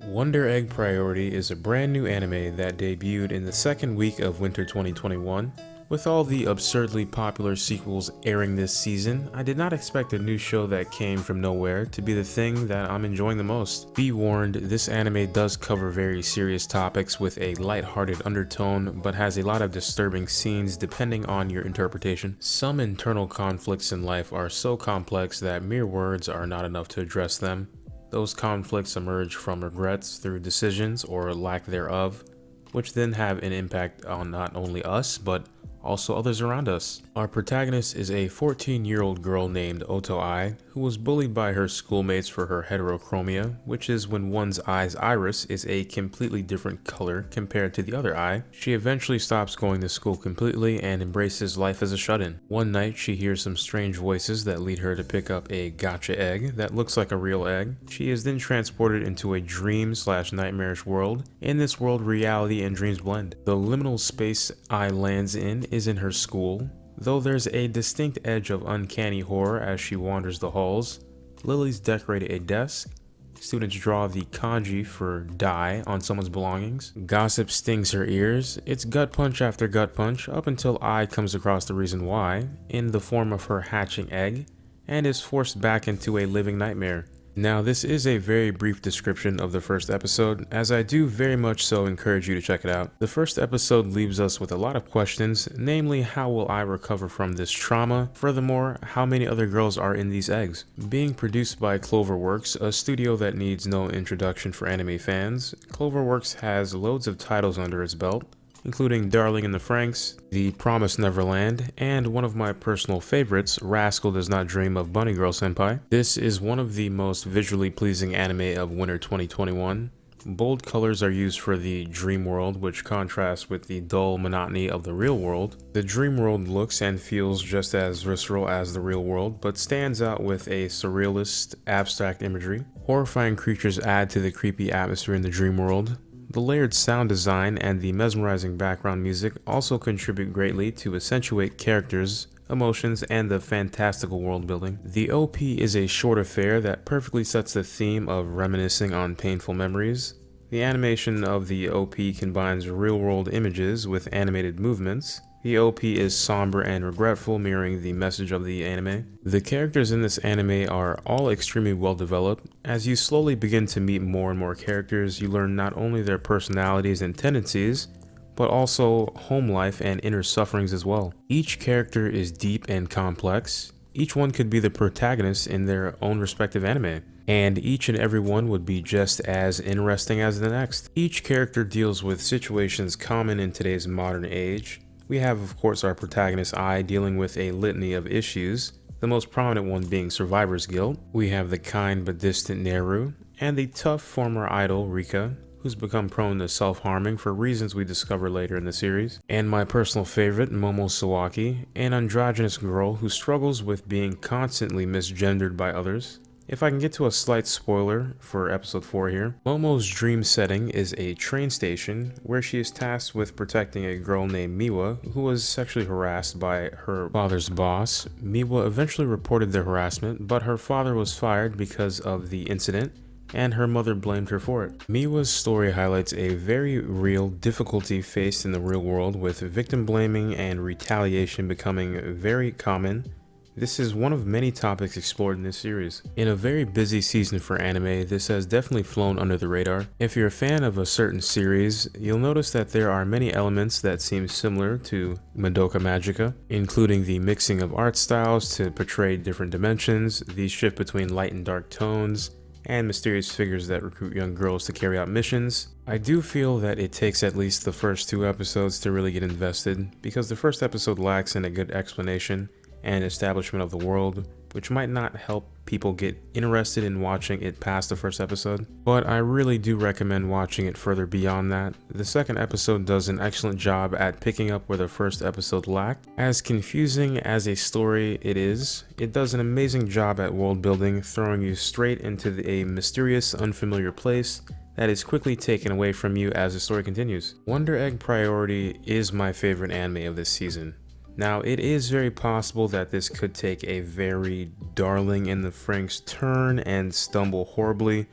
Wonder Egg Priority is a brand new anime that debuted in the second week of winter 2021. With all the absurdly popular sequels airing this season, I did not expect a new show that came from nowhere to be the thing that I'm enjoying the most. Be warned, this anime does cover very serious topics with a lighthearted undertone, but has a lot of disturbing scenes depending on your interpretation. Some internal conflicts in life are so complex that mere words are not enough to address them. Those conflicts emerge from regrets through decisions or lack thereof, which then have an impact on not only us, but also others around us. Our protagonist is a 14-year-old girl named Ooto, who was bullied by her schoolmates for her heterochromia, which is when one's eye's iris is a completely different color compared to the other eye. She eventually stops going to school completely and embraces life as a shut-in. One night, she hears some strange voices that lead her to pick up a gotcha egg that looks like a real egg. She is then transported into a dream/nightmarish world. In this world, reality and dreams blend. The liminal space Ai lands in is in her school, though there's a distinct edge of uncanny horror as she wanders the halls. Lily's decorated a desk. Students draw the kanji for die on someone's belongings. Gossip stings her ears. It's gut punch after gut punch up until Ai comes across the reason why, in the form of her hatching egg, and is forced back into a living nightmare. Now, this is a very brief description of the first episode, as I do very much so encourage you to check it out. The first episode leaves us with a lot of questions, namely, how will I recover from this trauma? Furthermore, how many other girls are in these eggs? Being produced by Cloverworks, a studio that needs no introduction for anime fans, Cloverworks has loads of titles under its belt, including Darling in the Franxx, The Promised Neverland, and one of my personal favorites, Rascal Does Not Dream of Bunny Girl Senpai. This is one of the most visually pleasing anime of winter 2021. Bold colors are used for the dream world, which contrasts with the dull monotony of the real world. The dream world looks and feels just as visceral as the real world, but stands out with a surrealist, abstract imagery. Horrifying creatures add to the creepy atmosphere in the dream world. The layered sound design and the mesmerizing background music also contribute greatly to accentuate characters, emotions, and the fantastical world building. The OP is a short affair that perfectly sets the theme of reminiscing on painful memories. The animation of the OP combines real-world images with animated movements. The OP is somber and regretful, mirroring the message of the anime. The characters in this anime are all extremely well developed. As you slowly begin to meet more and more characters, you learn not only their personalities and tendencies, but also home life and inner sufferings as well. Each character is deep and complex. Each one could be the protagonist in their own respective anime, and each and every one would be just as interesting as the next. Each character deals with situations common in today's modern age. We have, of course, our protagonist Ai dealing with a litany of issues, the most prominent one being survivor's guilt. We have the kind but distant Neru, and the tough former idol Rika, who's become prone to self-harming for reasons we discover later in the series. And my personal favorite, Momo Sawaki, an androgynous girl who struggles with being constantly misgendered by others. If I can get to a slight spoiler for episode 4 here, Momo's dream setting is a train station where she is tasked with protecting a girl named Miwa who was sexually harassed by her father's boss. Miwa eventually reported the harassment, but her father was fired because of the incident, and her mother blamed her for it. Miwa's story highlights a very real difficulty faced in the real world, with victim blaming and retaliation becoming very common. This is one of many topics explored in this series. In a very busy season for anime, this has definitely flown under the radar. If you're a fan of a certain series, you'll notice that there are many elements that seem similar to Madoka Magica, including the mixing of art styles to portray different dimensions, the shift between light and dark tones, and mysterious figures that recruit young girls to carry out missions. I do feel that it takes at least the first 2 episodes to really get invested, because the first episode lacks in a good explanation and establishment of the world, which might not help people get interested in watching it past the first episode, but I really do recommend watching it further beyond that. The second episode does an excellent job at picking up where the first episode lacked. As confusing as a story it is, it does an amazing job at world building, throwing you straight into a mysterious, unfamiliar place that is quickly taken away from you as the story continues. Wonder Egg Priority is my favorite anime of this season. Now, it is very possible that this could take a very Darling in the Franxx turn and stumble horribly,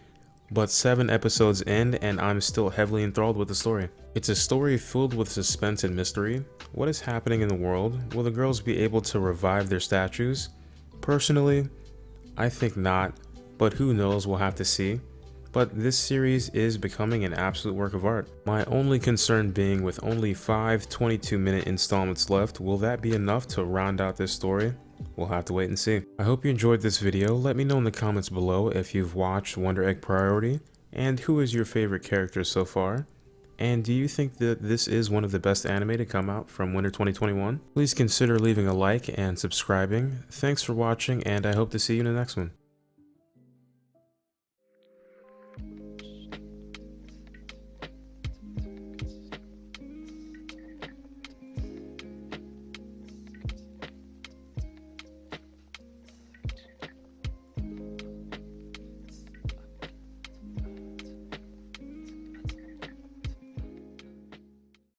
but 7 episodes in and I'm still heavily enthralled with the story. It's a story filled with suspense and mystery. What is happening in the world? Will the girls be able to revive their statues? Personally, I think not, but who knows, we'll have to see. But this series is becoming an absolute work of art. My only concern being, with only 5 22-minute installments left, will that be enough to round out this story? We'll have to wait and see. I hope you enjoyed this video. Let me know in the comments below if you've watched Wonder Egg Priority, and who is your favorite character so far? And do you think that this is one of the best anime to come out from winter 2021? Please consider leaving a like and subscribing. Thanks for watching, and I hope to see you in the next one.